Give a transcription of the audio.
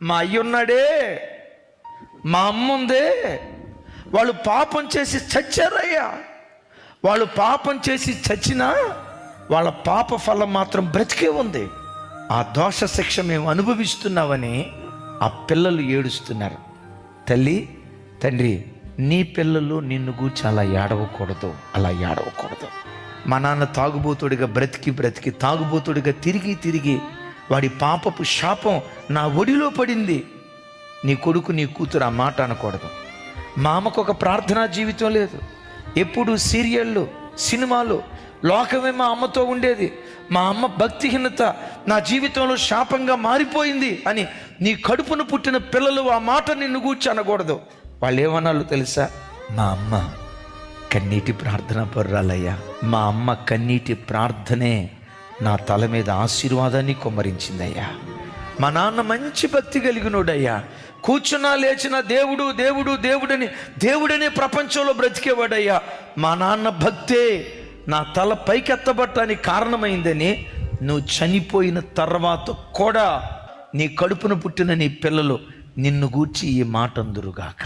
మా అయ్యున్నాడే, మా అమ్మ ఉందే, వాళ్ళు పాపం చేసి చచ్చారయ్యా. వాళ్ళు పాపం చేసి చచ్చినా వాళ్ళ పాప ఫలం మాత్రం బ్రతికే ఉంది. ఆ దోష శిక్ష మేము అనుభవిస్తున్నామని ఆ పిల్లలు ఏడుస్తున్నారు. తల్లి, తండ్రి, నీ పిల్లలు నిన్ను గూర్చి అలా ఏడవకూడదు, అలా ఏడవకూడదు. మా నాన్న తాగుబోతుడిగా బ్రతికి తాగుబోతుడిగా తిరిగి వాడి పాపపు శాపం నా ఒడిలో పడింది. నీ కొడుకు నీ కూతురు ఆ మాట అనకూడదు. మా అమ్మకు ఒక ప్రార్థనా జీవితం లేదు. ఎప్పుడు సీరియళ్ళు, సినిమాలు, లోకమే మా అమ్మతో ఉండేది. మా అమ్మ భక్తిహీనత నా జీవితంలో శాపంగా మారిపోయింది అని నీ కడుపును పుట్టిన పిల్లలు ఆ మాట నిన్ను గూర్చి అనకూడదు. వాళ్ళు ఏమన్నాళ్ళు తెలుసా? మా అమ్మ కన్నీటి ప్రార్థన పర్రాలయ్యా. మా అమ్మ కన్నీటి ప్రార్థనే నా తల మీద ఆశీర్వాదాన్ని కొమ్మరించిందయ్యా. మా నాన్న మంచి భక్తి కలిగినోడయ్యా. కూర్చున్నా లేచిన దేవుడు దేవుడు దేవుడని దేవుడనే ప్రపంచంలో బ్రతికేవాడయ్యా. మా నాన్న భక్తే నా తల పైకెత్తబట్టానికి కారణమైందని నువ్వు చనిపోయిన తర్వాత కూడా నీ కడుపున పుట్టిన నీ పిల్లలు నిన్ను గూర్చి ఈ మాట అందురుగాక.